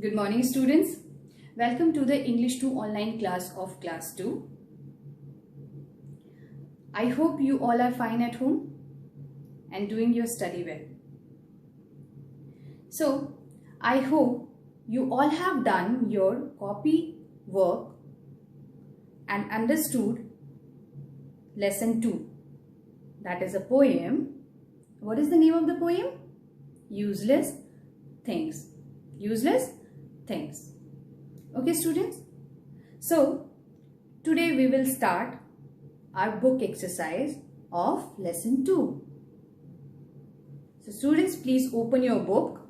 Good morning, students. Welcome to the English 2 online class of class 2. I hope you all are fine at home and doing your study well. So, I hope you all have done your copy work and understood lesson 2. That is a poem. What is the name of the poem? Useless Things. Useless things. Okay, students? So, today we will start our book exercise of lesson 2. So, students, please open your book.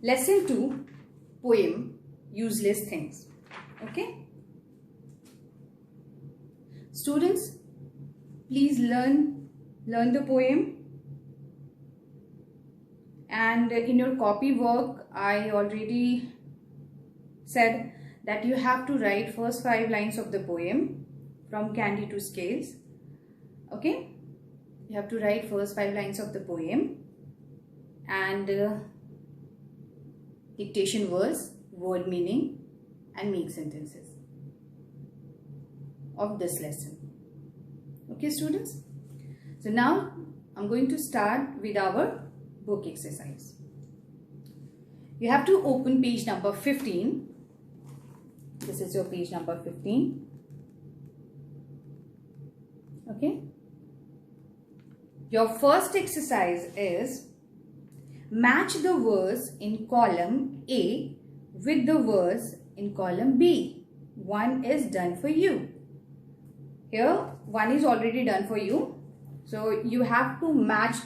Lesson 2, poem, Useless Things. Okay? Students, please learn the poem. And in your copy work, I already said that you have to write first 5 lines of the poem from candy to scales. Okay? You have to write first 5 lines of the poem and dictation words, word meaning and make sentences of this lesson. Okay, students? So now I'm going to start with our book exercise. You have to open page number 15. This is your page number 15. Okay. Your first exercise is match the words in column A with the words in column B. One is done for you. Here, one is already done for you. So you have to match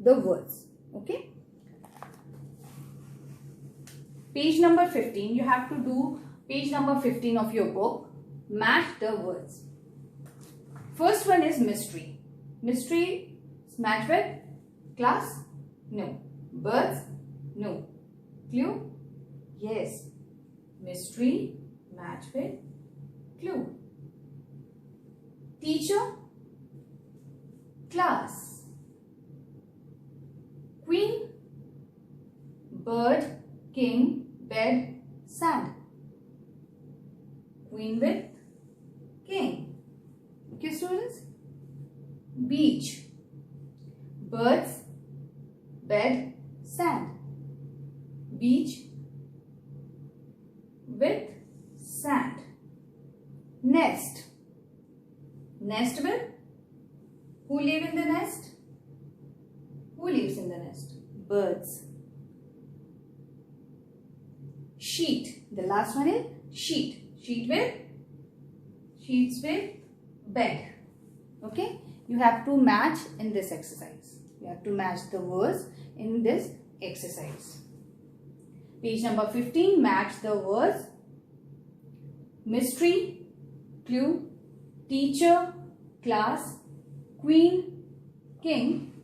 the words. Okay. Page number 15. You have to do page number 15 of your book. Match the words. First one is mystery. Mystery is match with class? No. Birds? No. Clue? Yes. Mystery match with clue. Teacher? Class. Queen, bird, king, bed, sand. Queen with king. Okay, students? Beach, birds, bed, sand. Beach with sand. Nest. Nest with? Who live in the nest? Who lives in the nest? Birds. Sheet. The last one is sheet. Sheets with bed. Okay. You have to match in this exercise. You have to match the words in this exercise. Page number 15. Match the words. Mystery, clue, teacher, class, queen, king,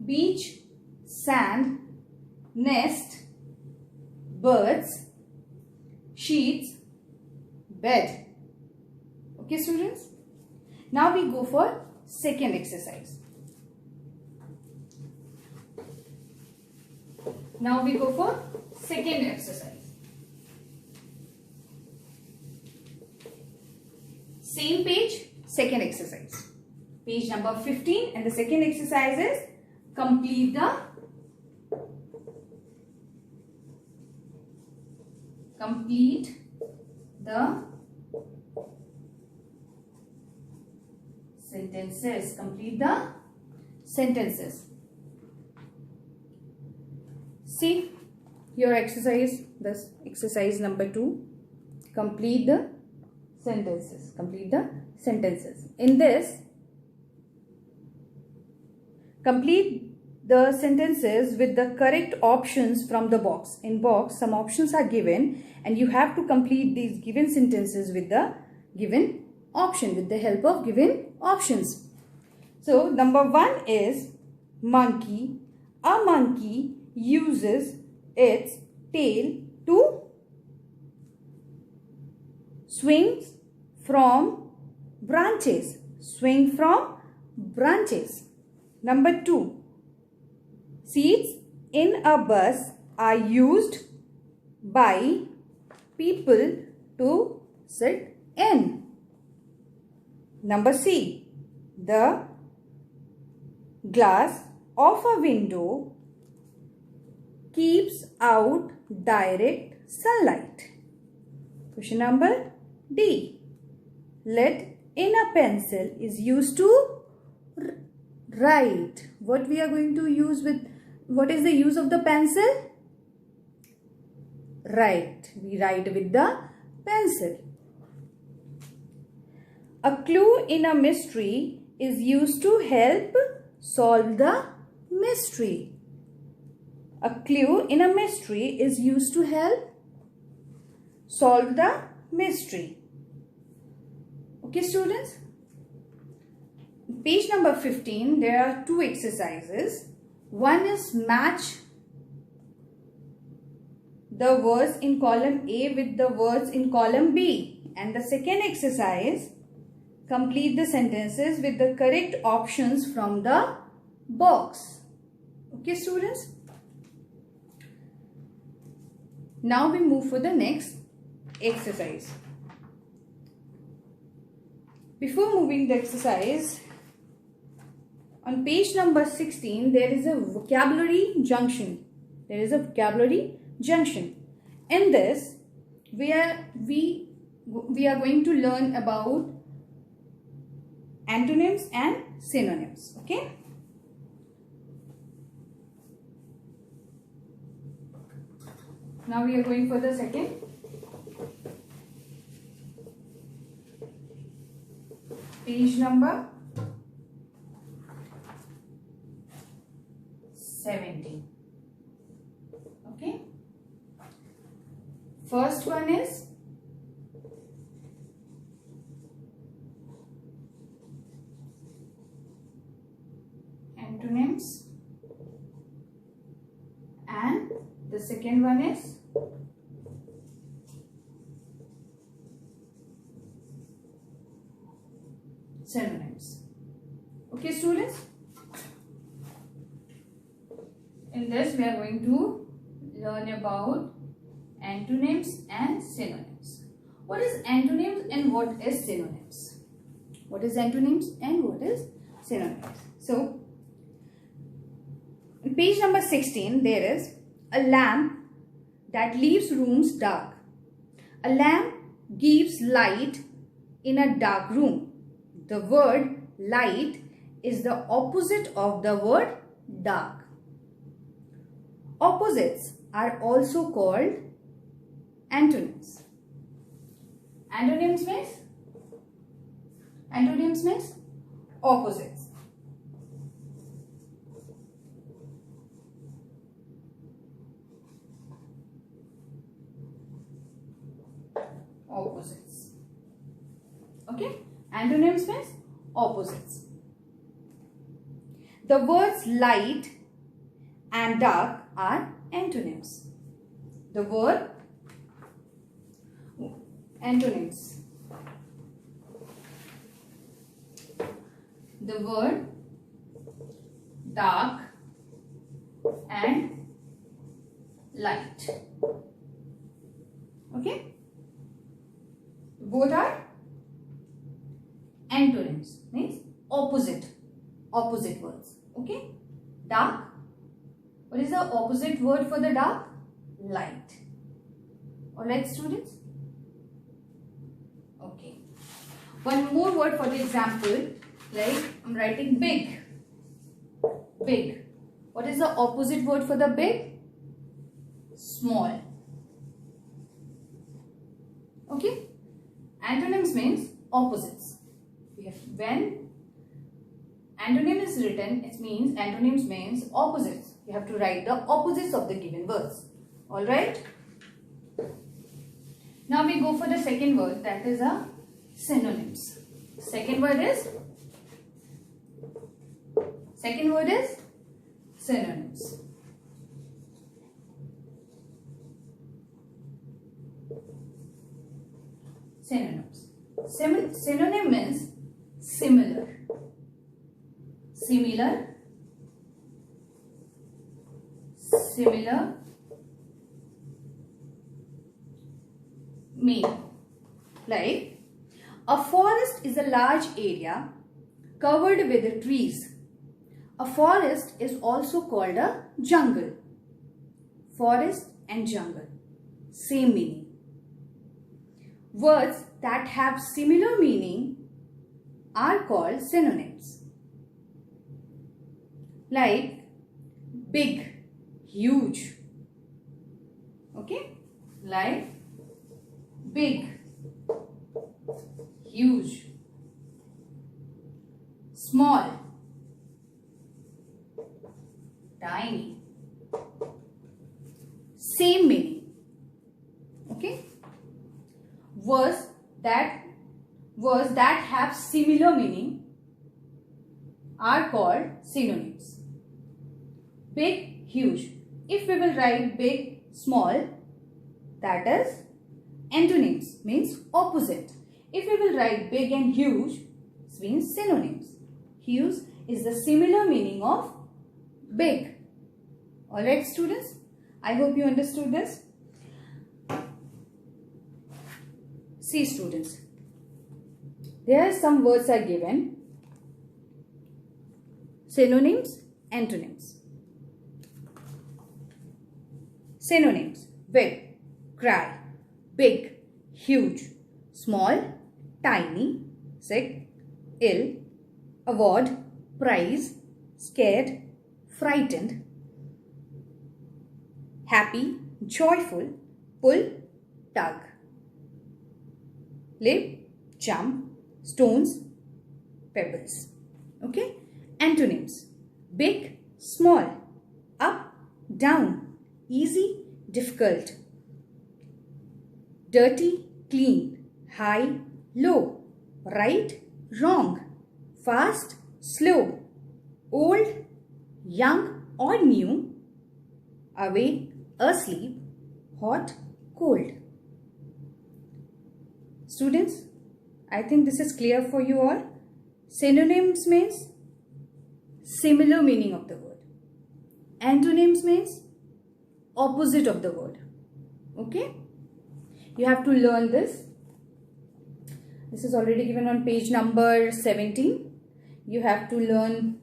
beach, sand, nest, birds, sheets, bed. Okay, students? Now we go for second exercise. Same page, second exercise. Page number 15 and the second exercise is complete the sentences. Complete the sentences. See your exercise, this exercise number 2. Complete the sentences. In this, complete the sentences with the correct options from the box. In box, some options are given and you have to complete these given sentences with the given option, with the help of given options. So, number 1 is monkey. A monkey uses its tail to swing from branches. Number 2, Seats in a bus are used by people to sit in. Number C. The glass of a window keeps out direct sunlight. Question number D. Lead in a pencil is used to write. What we are going to use with, what is the use of the pencil? Write. We write with the pencil. A clue in a mystery is used to help solve the mystery. A clue in a mystery is used to help solve the mystery. Okay, students? Page number 15, there are two exercises. One is match the words in column A with the words in column B. And the second exercise, complete the sentences with the correct options from the box. Okay, students? Now we move for the next exercise. Before moving the exercise, on page number 16, there is a vocabulary junction. There is a vocabulary junction. In this, we are going to learn about antonyms and synonyms. Okay. Now we are going for the second. Page number 17. Okay. First one is antonyms and the second one is synonyms. Okay, students? In this, we are going to learn about antonyms and synonyms. What is antonyms and what is synonyms? What is antonyms and what is synonyms? So, in page number 16, there is a lamp that leaves rooms dark. A lamp gives light in a dark room. The word light is the opposite of the word dark. Opposites are also called antonyms. Antonyms means opposites. Opposites. Okay? Antonyms means opposites. The words light and dark are antonyms. The word antonyms. The word dark and light. Okay? Both are antonyms, means opposite words. Okay? Dark. What is the opposite word for the dark? Light. Alright, students? Okay. One more word for the example, like I'm writing big. Big. What is the opposite word for the big? Small. Okay? Antonyms means opposites. When antonym is written, it means antonyms means opposites. You have to write the opposites of the given words. Alright? Now we go for the second word, that is a synonyms. Second word is synonyms. Synonyms. Synonym means similar. Similar. similar meaning. Like, a forest is a large area covered with trees. A forest is also called a jungle. Forest and jungle, same meaning. Words that have similar meaning are called synonyms. Like big, huge. Okay? Like big, huge. Small, tiny. Same meaning. Okay? Words that have similar meaning are called synonyms. Big, huge. If we will write big, small, that is antonyms, means opposite. If we will write big and huge, it means synonyms. Huge is the similar meaning of big. Alright students, I hope you understood this. See students, there are some words are given. Synonyms, antonyms. Synonyms: big, cry, big, huge, small, tiny, sick, ill, award, prize, scared, frightened, happy, joyful, pull, tug. Lip, jump, stones, pebbles. Okay? Antonyms: big, small, up, down, easy, difficult, dirty, clean, high, low, right, wrong, fast, slow, old, young or new, awake, asleep, hot, cold. Students, I think this is clear for you all. Synonyms means similar meaning of the word. Antonyms means opposite of the word. Okay? You have to learn this. This is already given on page number 17. You have to learn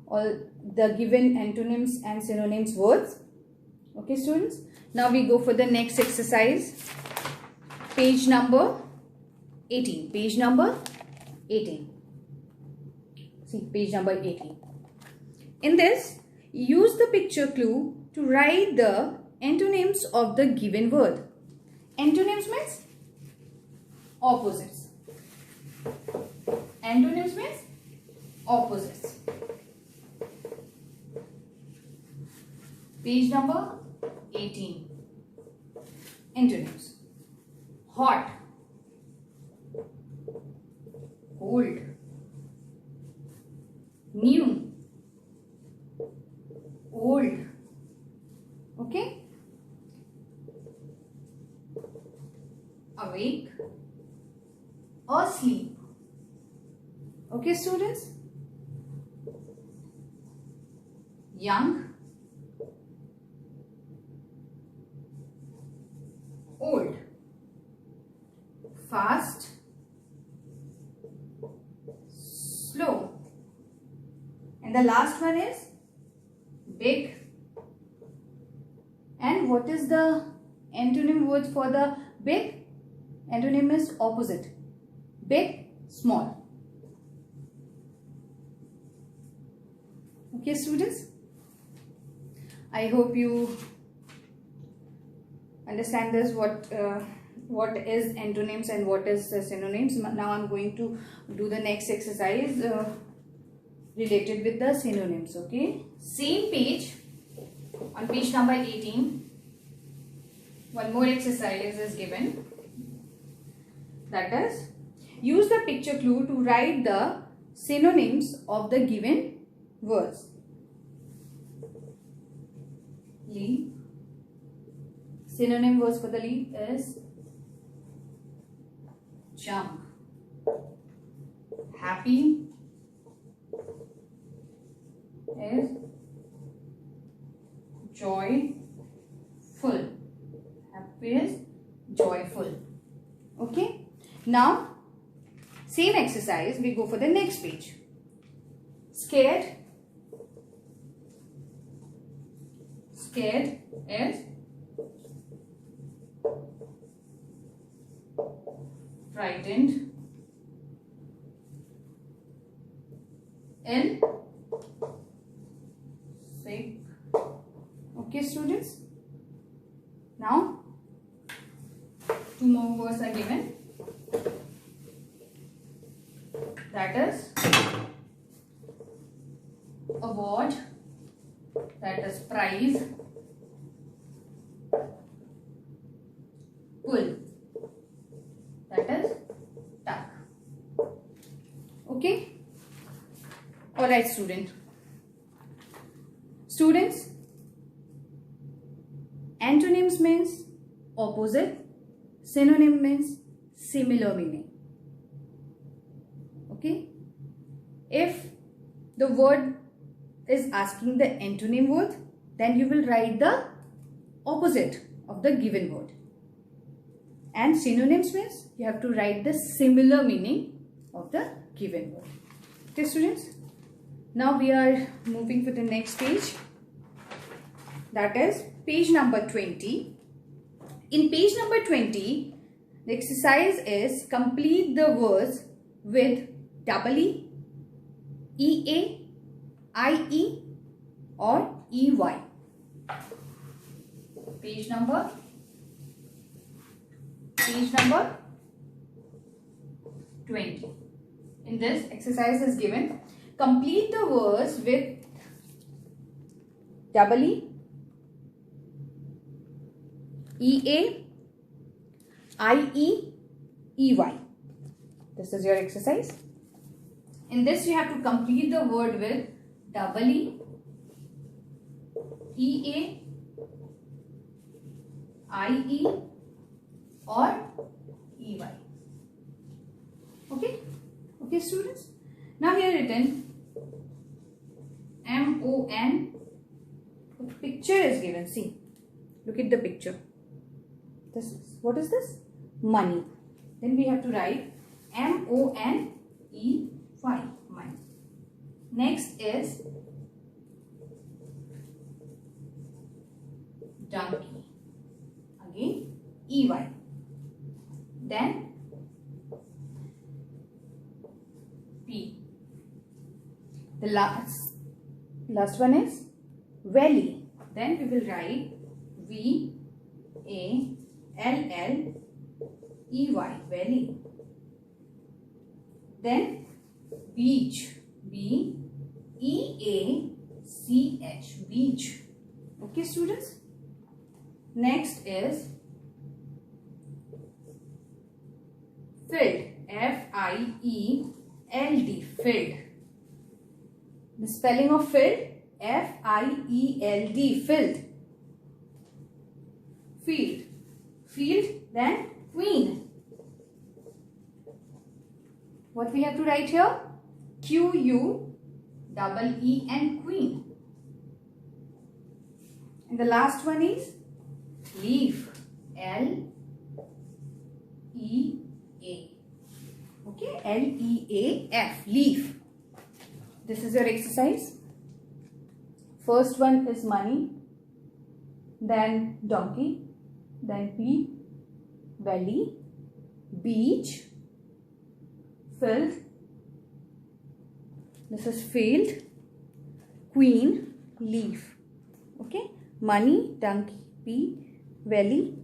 all the given antonyms and synonyms words. Okay students? Now we go for the next exercise. Page number 18. Page number 18. See, page number 18. In this, use the picture clue to write the antonyms of the given word. Antonyms means opposites. Antonyms means opposites. Page number 18. Antonyms: hot, cold, new, old. Okay? Awake, asleep. Okay students? Young, old, fast, slow, and the last one is big. And what is the antonym word for the big? Antonym is opposite. Big, small. Okay students, I hope you understand this, what is antonyms and what is synonyms. Now I'm going to do the next exercise related with the synonyms. Okay, same page, on page number 18, one more exercise is given. That is, use the picture clue to write the synonyms of the given words. Leaf. Synonym words for the leaf is jump, happy is joyful. Happy is joyful. Okay. Now, same exercise, we go for the next page. Scared. Scared is frightened. Ill, sick. Okay, students. Now, two more words are given. That is award, that is prize, pull, that is tuck. Okay. Alright, students, antonyms means opposite, synonym means similar meaning. Okay. If the word is asking the antonym word, then you will write the opposite of the given word. And synonyms means you have to write the similar meaning of the given word. Okay, students. Now we are moving to the next page. That is page number 20. In page number 20, the exercise is complete the words with EE, EA, IE or EY. Page number 20. In this exercise is given, complete the words with EE, EA, IE, EY. This is your exercise. In this you have to complete the word with EE, EA, IE or EY. Okay? Okay, students? Now here written MON. The picture is given. See, look at the picture. This is, what is this? Money. Then we have to write MONEY. Money. Next is donkey. Again EY. Then P. The last one is valley. Then we will write VALLEY. Valley. Then beach. BEACH. Beach. Okay, students. Next is field. FIELD. Field. The spelling of field, FIELD. Field. Field. Then queen. What we have to write here? QUEEN. Queen. And the last one is leaf. LEA. Okay, LEAF. Leaf. This is your exercise. First one is money, then donkey, then P, valley, beach, field. This is field, queen, leaf. Okay, money, donkey, P, valley,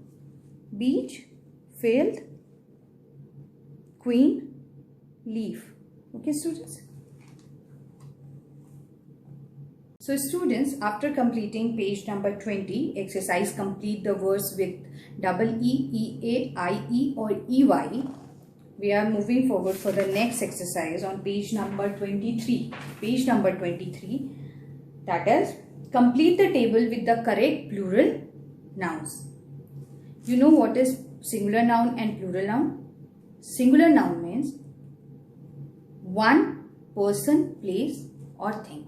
beach, field, queen, leaf. Okay, students. So students, after completing page number 20, exercise complete the words with EE, EA, IE or EY. We are moving forward for the next exercise on page number 23. Page number 23, that is, complete the table with the correct plural nouns. You know what is singular noun and plural noun? Singular noun means one person, place or thing.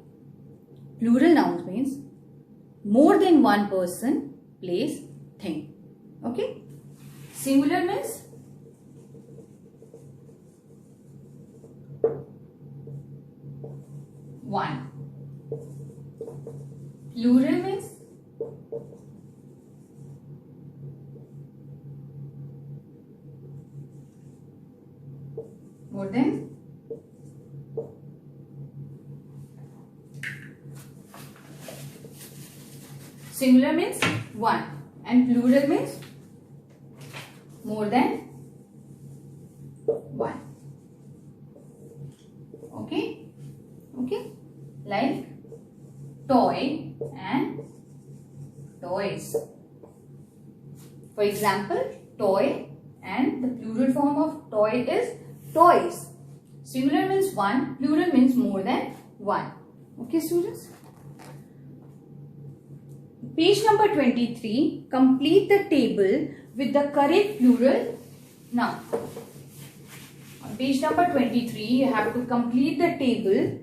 Plural nouns means more than one person, place, thing. Okay. Singular means one. Plural means more than. Singular means one and plural means more than one. Okay. Okay. Like toy and toys. For example, toy and the plural form of toy is toys. Singular means one, plural means more than one. Okay, students? Page number 23, complete the table with the correct plural noun. On page number 23, you have to complete the table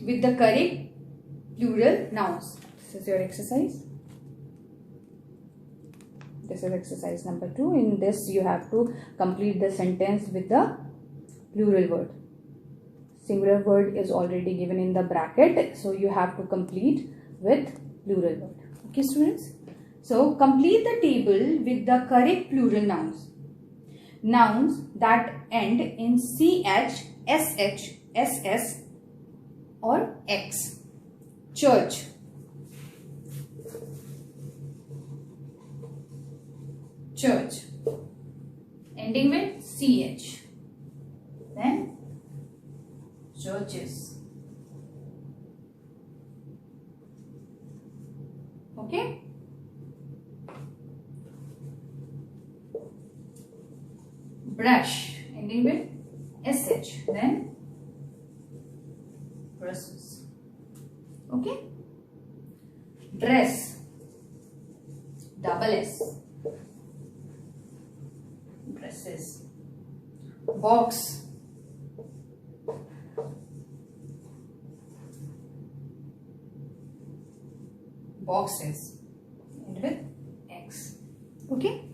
with the correct plural nouns. This is your exercise. This is exercise number 2. In this, you have to complete the sentence with the plural word. Singular word is already given in the bracket, so you have to complete with plural word. Okay, students? So, complete the table with the correct plural nouns. Nouns that end in CH, SH, SS or X. Church. Church. Ending with CH. Then churches. Okay. Brush. Ending with SH. Then brushes. Okay. Dress. Double S. Dresses. Box. Boxes. End with X. Okay.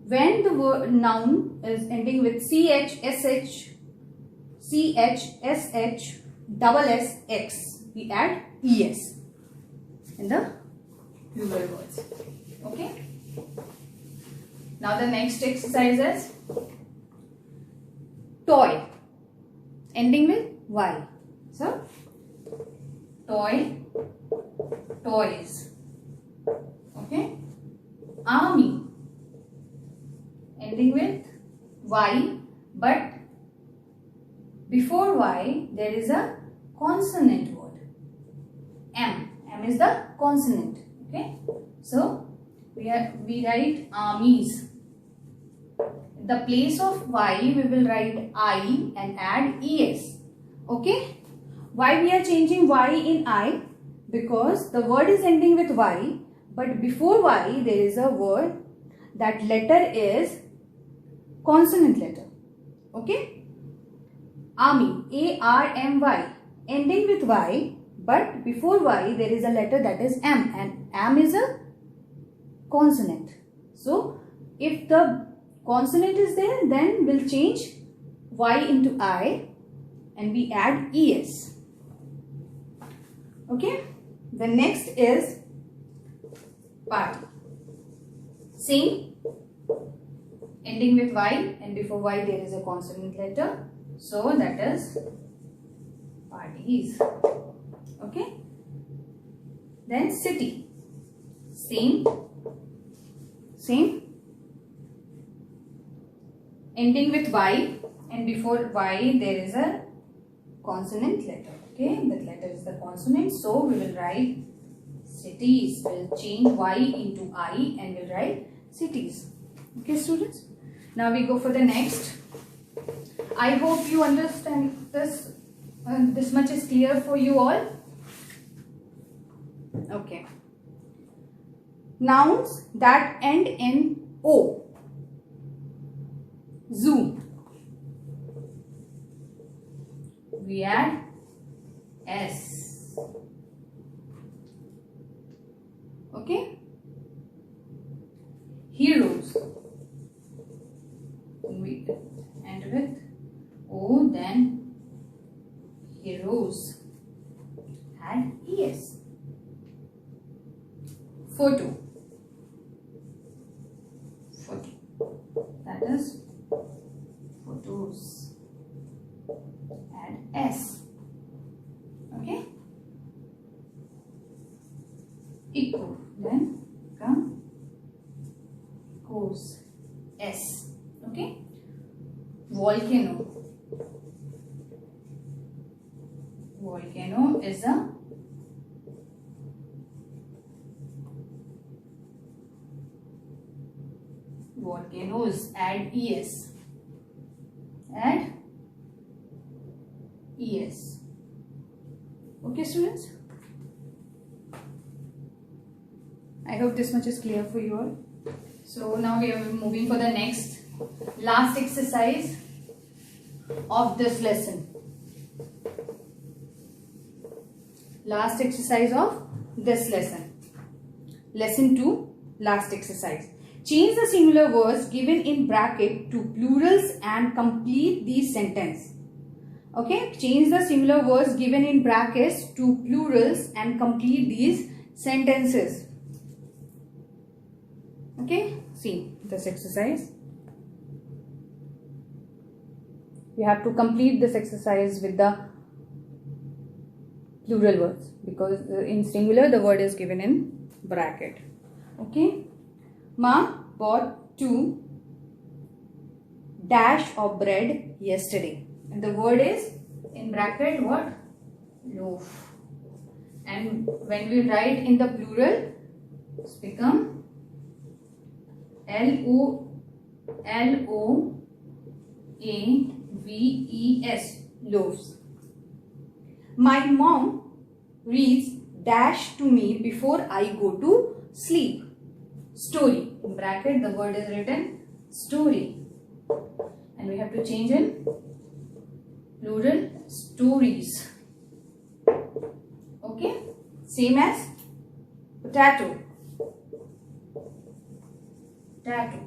When the word noun is ending with CH, SH, CH, SH, double S, X, we add ES in the plural words. Okay. Now the next exercise is toy, ending with Y. So, toy, toys. Okay. Army, ending with Y, but before Y there is a consonant word. M. M is the consonant. Okay. So, we write armies. In the place of Y, we will write I and add ES. Okay. Why we are changing Y in I? Because the word is ending with Y, but before Y there is a word, that letter is consonant letter. Okay. Army, A-R-M-Y, ending with Y, but before Y there is a letter that is M, and M is a consonant. So, if the consonant is there, then we'll change Y into I and we add ES. Okay. The next is party. Same, ending with Y, and before Y there is a consonant letter. So, that is parties. Okay. Then city. Same, ending with Y, and before Y there is a consonant letter. Okay, that letter is the consonant, so we will write cities. We'll change Y into I and we'll write cities. Okay, students. Now we go for the next. I hope you understand this. This much is clear for you all. Okay. Nouns that end in O. Zoo. We add S. Okay. Heroes. We end with O, then heroes. Add ES. Photo. Photo. That is photos. Add S. Okay. Echo. Then come echoes. S. Okay. Volcano. Volcano is a volcanoes. Add ES. Add ES. Okay, students? I hope this much is clear for you all. So now we are moving for the next last exercise of this lesson. Last exercise of this lesson. Lesson 2, last exercise. Change the singular words given in bracket to plurals and complete the sentence. Okay, change the singular words given in brackets to plurals and complete these sentences. Okay, see this exercise. You have to complete this exercise with the plural words, because in singular the word is given in bracket. Okay. Ma bought 2 dash of bread yesterday. And the word is in bracket what? Loaf. And when we write in the plural, it's become Loaves. Loaves. My mom reads dash to me before I go to sleep. Story. In bracket the word is written story. And we have to change in plural, stories. Okay. Same as potato. Potato.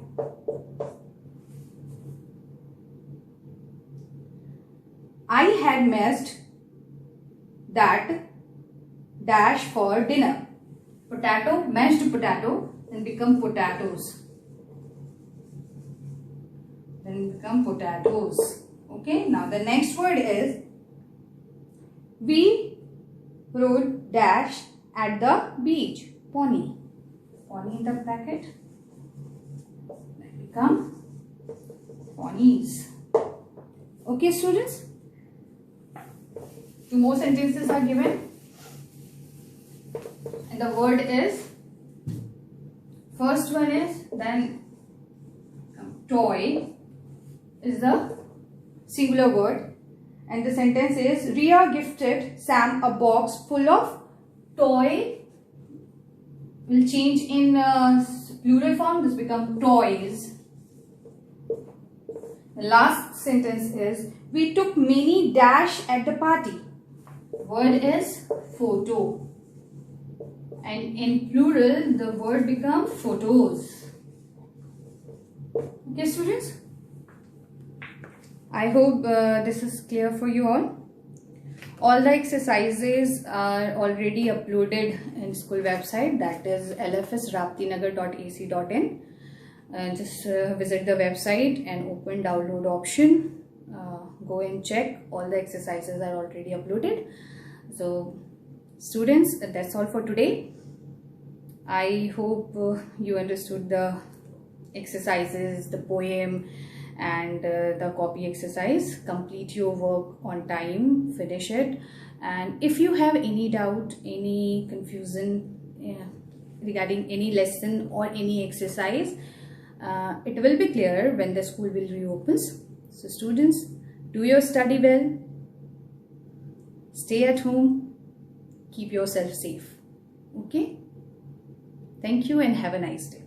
I had missed that dash for dinner. Potato, mashed potato, then become potatoes. Then become potatoes. Okay, now the next word is we rode dash at the beach. Pony. Pony in the bracket. Then become ponies. Okay, students? 2 more sentences are given. And the word is, first one is, then toy is the singular word, and the sentence is Ria gifted Sam a box full of toy. Will change in plural form, this become toys. The last sentence is we took many dash at the party. Word is photo. And in plural, the word becomes photos. Okay, students? I hope this is clear for you all. All the exercises are already uploaded in school website, that is lfsraptinagar.ac.in. Just visit the website and open download option. Go and check. All the exercises are already uploaded. So students, that's all for today. I hope you understood the exercises, the poem and the copy exercise. Complete your work on time, finish it, and if you have any doubt, any confusion regarding any lesson or any exercise, it will be clear when the school will reopen. So students, do your study well, stay at home, keep yourself safe. Okay, thank you and have a nice day.